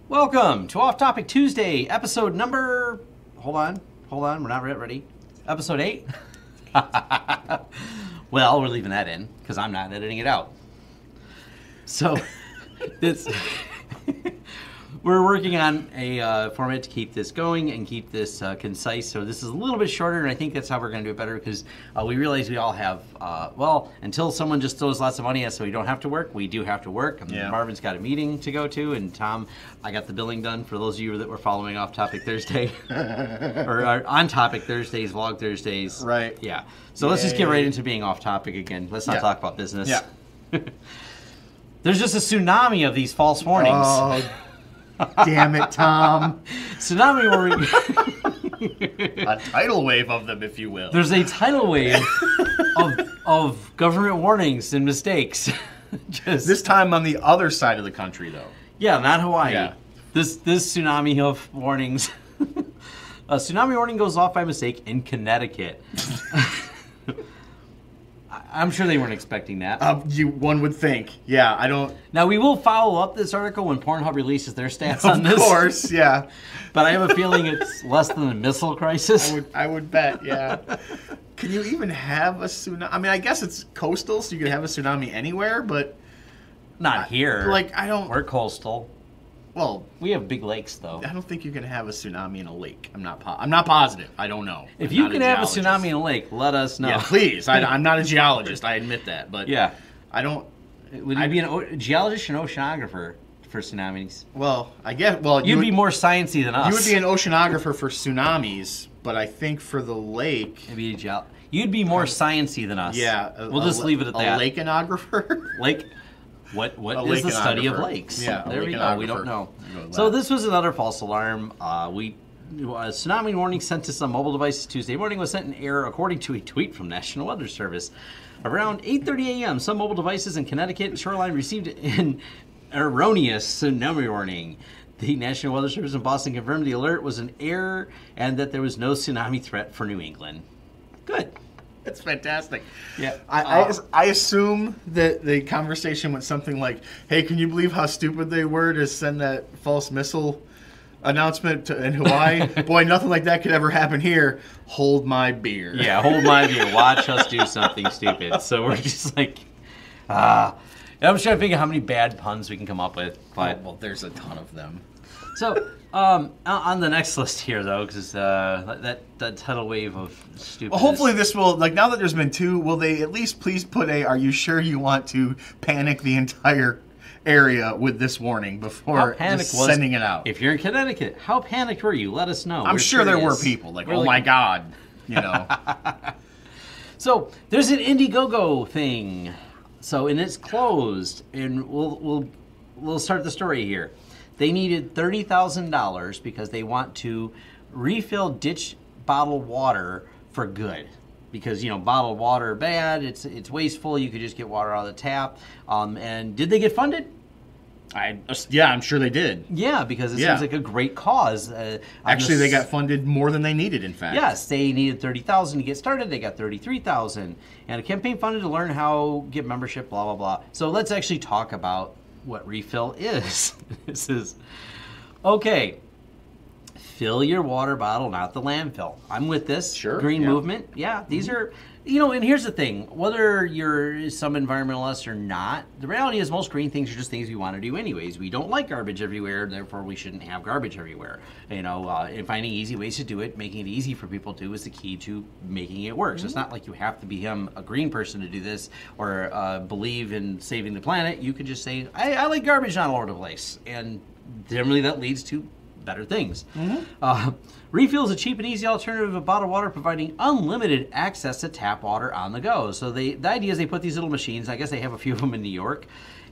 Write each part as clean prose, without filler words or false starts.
Welcome to Off Topic Tuesday, episode number... Hold on, we're not ready. Episode 8? Well, we're leaving that in, because I'm not editing it out. So, this... We're working on a format to keep this going and keep this concise. So this is a little bit shorter, and I think that's how we're going to do it better because we realize we all have, well, until someone just throws lots of money at us so we don't have to work, we do have to work. Yeah. Marvin's got a meeting to go to, and Tom, I got the billing done for those of you that were following Off Topic Thursday. or On Topic Thursdays, Vlog Thursdays. Right. Yeah. So let's just get right into being off topic again. Let's not talk about business. Yeah. There's just a tsunami of these false warnings. Oh. Damn it, Tom. Tsunami warning. A tidal wave of them, if you will. There's a tidal wave of government warnings and mistakes. This time on the other side of the country, though. Yeah, not Hawaii. Yeah. This tsunami of warnings. A tsunami warning goes off by mistake in Connecticut. I'm sure they weren't expecting that. One would think. Yeah, I don't... Now, we will follow up this article when Pornhub releases their stats on this. Of course, yeah. But I have a feeling it's less than a missile crisis. I would bet, yeah. Can you even have a tsunami? I mean, I guess it's coastal, so you can have a tsunami anywhere, but... Not here. Like, I don't... We're coastal. Well... We have big lakes, though. I don't think you can have a tsunami in a lake. I'm not positive. I don't know. If you can have a tsunami in a lake, let us know. Yeah, please. I'm not a geologist. I admit that. But yeah. I don't... Would you be a geologist or an oceanographer for tsunamis? Well, I guess... Well, You'd be more sciencey than us. You would be an oceanographer for tsunamis, but I think for the lake... Maybe you'd be more sciencey than us. Yeah. We'll just leave it at that. A lakeonographer? Lake... What is the study of lakes? Yeah, there we go. We don't know. So this was another false alarm. A tsunami warning sent to some mobile devices Tuesday morning was sent in error according to a tweet from National Weather Service. Around 8:30 a.m., some mobile devices in Connecticut shoreline received an erroneous tsunami warning. The National Weather Service in Boston confirmed the alert was an error and that there was no tsunami threat for New England. Good. That's fantastic. Yeah. I assume that the conversation went something like, hey, can you believe how stupid they were to send that false missile announcement in Hawaii? Boy, nothing like that could ever happen here. Hold my beer. Yeah, hold my beer. Watch us do something stupid. So we're just like, I'm just trying to figure out how many bad puns we can come up with. But well, there's a ton of them. So, on the next list here, though, because that tidal wave of stupid. Well, hopefully this will, like, now that there's been two, will they at least please put a, are you sure you want to panic the entire area with this warning before sending it out? If you're in Connecticut, how panicked were you? Let us know. I'm sure there were people like, oh my God, you know. So, there's an Indiegogo thing. So, and it's closed, and we'll start the story here. They needed $30,000 because they want to refill ditch bottled water for good. Because, you know, bottled water bad, it's wasteful, you could just get water out of the tap. And did they get funded? Yeah, I'm sure they did. Yeah, because it seems like a great cause. Actually, they got funded more than they needed, in fact. Yes, they needed $30,000 to get started. They got $33,000. And a campaign funded to learn how to get membership, blah, blah, blah. So let's actually talk about what refill is. This is, okay, fill your water bottle, not the landfill. I'm with this. Sure. Green movement. Yeah, these are, you know, and here's the thing. Whether you're some environmentalist or not, the reality is most green things are just things we want to do anyways. We don't like garbage everywhere, therefore we shouldn't have garbage everywhere. You know, and finding easy ways to do it, making it easy for people to do is the key to making it work. So it's not like you have to become a green person to do this or believe in saving the planet. You could just say, I like garbage not all over the place. And generally that leads to better things. Refill is a cheap and easy alternative to bottled water, providing unlimited access to tap water on the go. So the idea is they put these little machines, I guess they have a few of them in New York,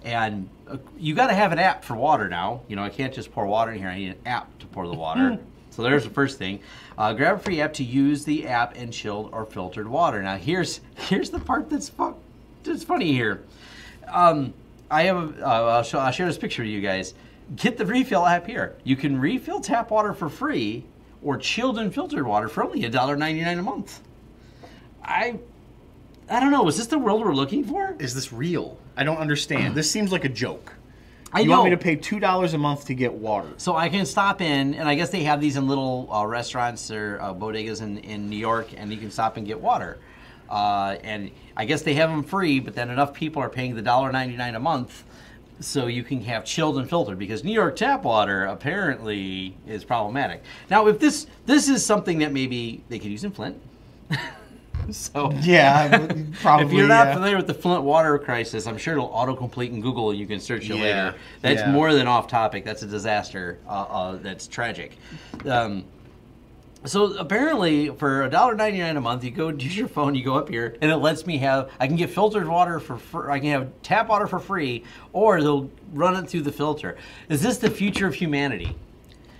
and you got to have an app for water now. You know, I can't just pour water in here, I need an app to pour the water. So there's the first thing. Grab a free app to use the app and chilled or filtered water. Now here's the part that's funny here. I have I'll share this picture to you guys. Get the ReeFill app here. You can refill tap water for free or chilled and filtered water for only $1.99 a month. I don't know. Is this the world we're looking for? Is this real? I don't understand. This seems like a joke. You want me to pay $2 a month to get water. So I can stop in, and I guess they have these in little restaurants or bodegas in New York, and you can stop and get water. And I guess they have them free, but then enough people are paying the $1.99 a month so you can have chilled and filtered, because New York tap water apparently is problematic. Now, if this is something that maybe they could use in Flint. So yeah, probably. If you're not familiar with the Flint water crisis, I'm sure it'll autocomplete in Google and you can search it later. That's more than off topic. That's a disaster. That's tragic. So apparently, for $1.99 a month, you go use your phone, you go up here, and it lets me I can get filtered water for free, I can have tap water for free, or they'll run it through the filter. Is this the future of humanity?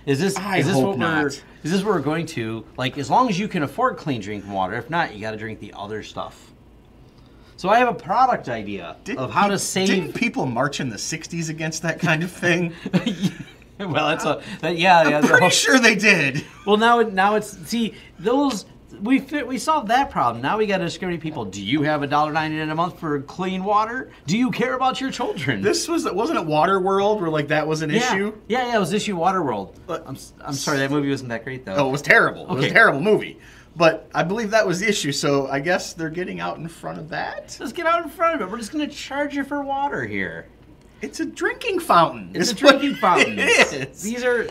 Is this what we're going to, like, as long as you can afford clean drinking water? If not, you got to drink the other stuff. So I have a product idea of how to save. Didn't people march in the '60s against that kind of thing? Well, I'm pretty sure they did. Well, now it's we solved that problem. Now we got to discriminate people. Do you have $1.99 a month for clean water? Do you care about your children? Wasn't it Waterworld where like that was an issue? Yeah, it was issue Waterworld. I'm sorry, that movie wasn't that great though. Oh, it was terrible. Okay. It was a terrible movie. But I believe that was the issue, so I guess they're getting out in front of that. Let's get out in front of it. We're just going to charge you for water here. It's a drinking fountain. It's a drinking fountain. It is. These are,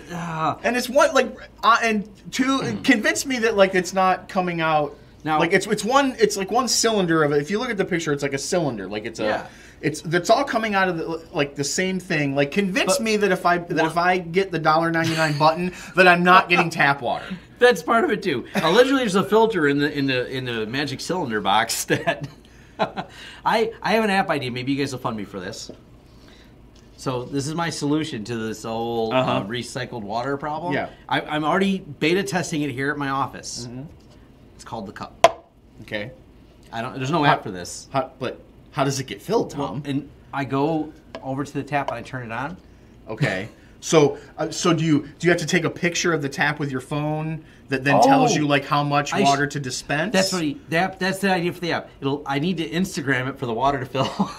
and it's one and two. Convince me that like it's not coming out. Now, like it's like one cylinder of it. If you look at the picture, it's like a cylinder. Like it's all coming out of the same thing. Like convince me that if I get the $1.99 button, that I'm not getting tap water. That's part of it too. Allegedly, there's a filter in the magic cylinder box that I have an app idea. Maybe you guys will fund me for this. So this is my solution to this whole recycled water problem. Yeah. I'm already beta testing it here at my office. Mm-hmm. It's called the cup. Okay. There's no app for this. But how does it get filled, Tom? Well, and I go over to the tap and I turn it on. Okay. So do you have to take a picture of the tap with your phone that then tells you like how much water to dispense? That's that's the idea for the app. I need to Instagram it for the water to fill.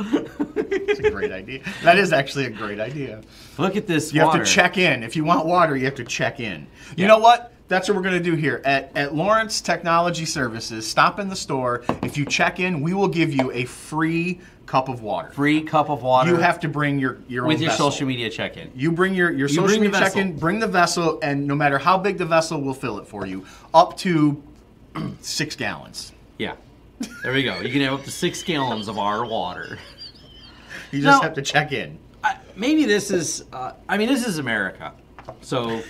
It's a great idea. That is actually a great idea. Look at this water. You have to check in. If you want water, you have to check in. You know what? That's what we're going to do here. At Lawrence Technology Services, stop in the store. If you check in, we will give you a free cup of water. Free cup of water. You have to bring your own with your vessel. social media check-in. You bring your social media check-in, bring the vessel, and no matter how big the vessel, we'll fill it for you. Up to 6 gallons. Yeah. There we go. You can have up to 6 gallons of our water. You just have to check in. Maybe this is, this is America. So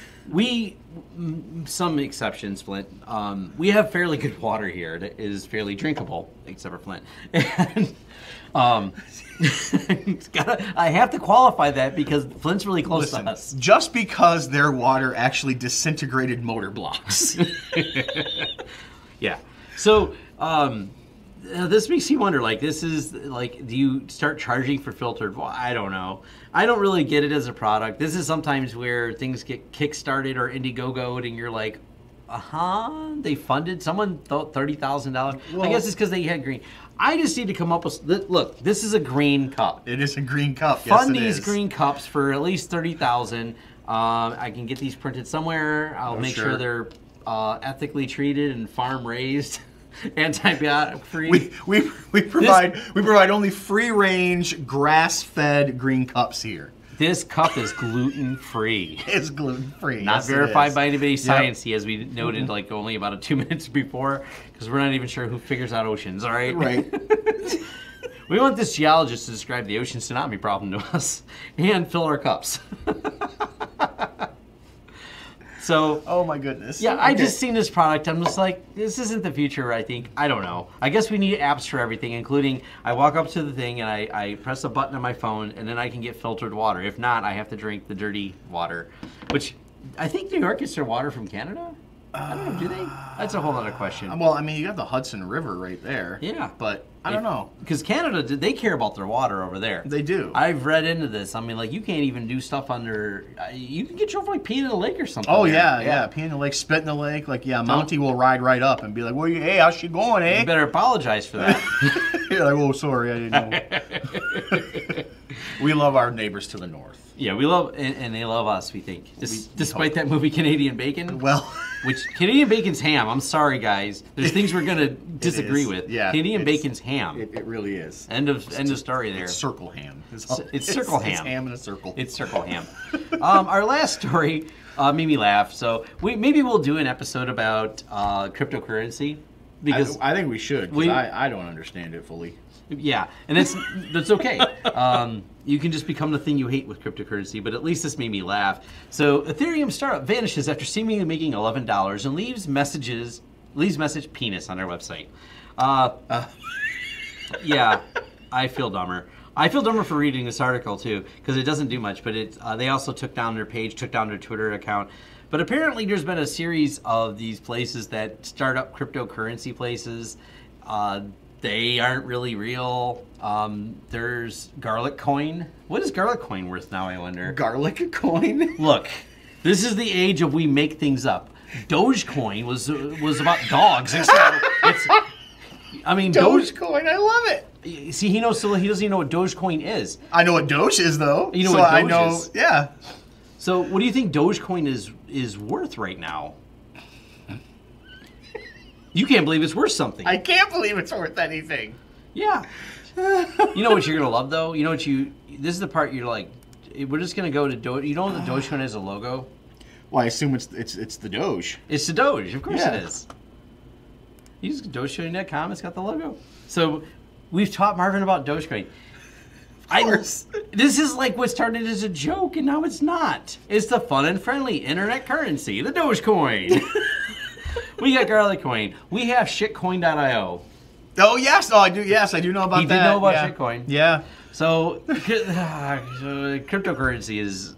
some exceptions, Flint. We have fairly good water here that is fairly drinkable, except for Flint. And I have to qualify that because Flint's really close to us. Just because their water actually disintegrated motor blocks. Yeah. So, this makes you wonder, like, this is, like, do you start charging for filtered water? I don't know. I don't really get it as a product. This is sometimes where things get kickstarted or Indiegogo'd and you're like, they funded, someone thought $30,000. Well, I guess it's because they had green. I just need to come up with, look, this is a green cup. It is a green cup, Fund these green cups for at least $30,000. I can get these printed somewhere. I'll make sure they're ethically treated and farm raised. Antibiotic free. We provide only free range grass fed green cups here. This cup is gluten free. It's gluten free. Not verified by anybody sciencey, as we noted like only about 2 minutes before, because we're not even sure who figures out oceans. All right. Right. We want this geologist to describe the ocean tsunami problem to us and fill our cups. So, oh my goodness. Yeah, I just seen this product. I'm just like, this isn't the future, I think. I don't know. I guess we need apps for everything, including I walk up to the thing and I press a button on my phone and then I can get filtered water. If not, I have to drink the dirty water, which I think New York gets their water from Canada. I don't know, do they? That's a whole other question. Well, I mean, you got the Hudson River right there. Yeah. But I don't know. Because Canada, they care about their water over there. They do. I've read into this. I mean, like, you can't even do stuff under... you can get yourself, like, peeing in a lake or something. Oh, yeah. Peeing in the lake, spit in the lake. Like, yeah, Mountie will ride right up and be like, well, hey, how's she going, eh? You better apologize for that. You're like, oh, sorry, I didn't know. We love our neighbors to the north. Yeah, we love... And they love us, we think. Despite that movie, Canadian Bacon. Well... Which, Canadian bacon's ham. I'm sorry, guys. There's things we're going to disagree with. Yeah, Canadian bacon's ham. It really is. End of story there. It's circle ham. It's circle ham. It's ham in a circle. It's circle ham. Our last story made me laugh. So maybe we'll do an episode about cryptocurrency. Because I think we should, because I don't understand it fully. Yeah, and that's okay. You can just become the thing you hate with cryptocurrency, but at least this made me laugh. So Ethereum startup vanishes after seemingly making $11 and leaves message penis on their website. Yeah, I feel dumber. I feel dumber for reading this article too, because it doesn't do much, but they also took down their page, took down their Twitter account. But apparently there's been a series of these places that start up cryptocurrency places. They aren't really real. There's Garlic Coin. What is Garlic Coin worth now, I wonder? Garlic Coin? Look, this is the age of we make things up. Dogecoin was about dogs. Dogecoin, I love it. See, he doesn't even know what Dogecoin is. I know what Doge is, though. You know what Doge is? Yeah. So what do you think Dogecoin is worth right now? You can't believe it's worth something. I can't believe it's worth anything. Yeah. You know what you're going to love, though? This is the part you're like, we're just going to go to Doge. You know that Dogecoin has a logo? Well, I assume it's the Doge. It's the Doge. Of course it is. Use Dogecoin.com. It's got the logo. So we've taught Marvin about Dogecoin. Of course. This is like what started as a joke, and now it's not. It's the fun and friendly internet currency, the Dogecoin. We got Garlic Coin. We have shitcoin.io. Oh, yes. Oh, I do. Yes, I do know about that. He did know about shitcoin. Yeah. So, cryptocurrency is...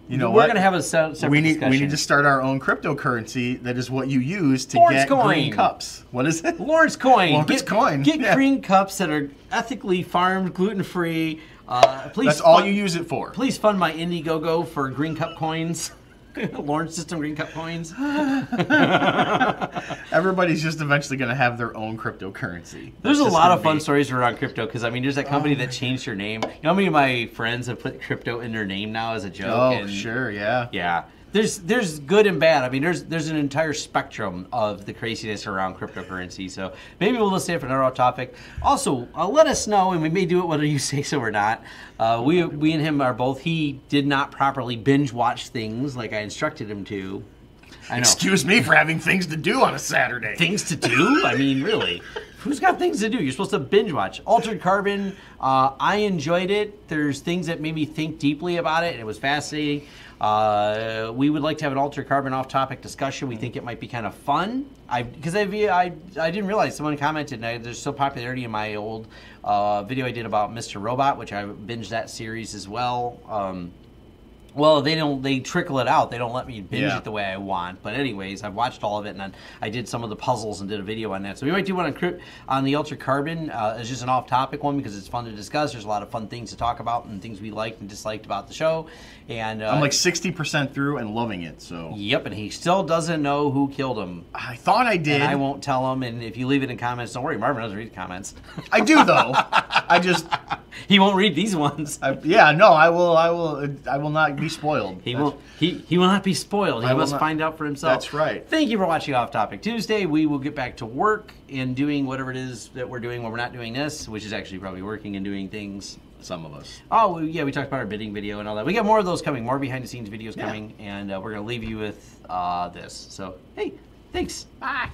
You know we're what? going to have a separate discussion. We need to start our own cryptocurrency that is what you use to Lawrence get coin. green cups. What is it? Lawrence Coin. Lawrence Coin. Get green cups that are ethically farmed, gluten-free. Please That's all you use it for. Please fund my Indiegogo for green cup coins. Lawrence System green cup coins. Everybody's just eventually going to have their own cryptocurrency. There's a lot of fun stories around crypto because, I mean, there's that company that changed their name. You know how many of my friends have put crypto in their name now as a joke? Oh, sure, yeah. Yeah. There's good and bad. I mean, there's an entire spectrum of the craziness around cryptocurrency. So maybe we'll just save for another topic. Also, let us know, and we may do it whether you say so or not. We and him are both. He did not properly binge watch things like I instructed him to. I know. Excuse me for having things to do on a Saturday. Things to do? I mean, really. Who's got things to do? You're supposed to binge watch. Altered Carbon, I enjoyed it. There's things that made me think deeply about it, and it was fascinating. We would like to have an Altered Carbon off-topic discussion. We think it might be kind of fun. Because I didn't realize someone commented, and there's so popularity in my old video I did about Mr. Robot, which I binged that series as well. Well, they trickle it out. They don't let me binge it the way I want. But anyways, I've watched all of it, and then I did some of the puzzles and did a video on that. So we might do one on the Altered Carbon as just an off-topic one because it's fun to discuss. There's a lot of fun things to talk about and things we liked and disliked about the show. And I'm like 60% through and loving it. So yep, and he still doesn't know who killed him. I thought I did. And I won't tell him. And if you leave it in comments, don't worry, Marvin doesn't read comments. I do though. He won't read these ones. I will not be spoiled. He will not be spoiled. He must find out for himself. That's right. Thank you for watching Off Topic Tuesday. We will get back to work and doing whatever it is that we're doing when we're not doing this, which is actually probably working and doing things. Some of us. Oh, yeah, we talked about our bidding video and all that. We got more of those coming, more behind-the-scenes videos coming, and we're going to leave you with this. So, hey, thanks. Bye.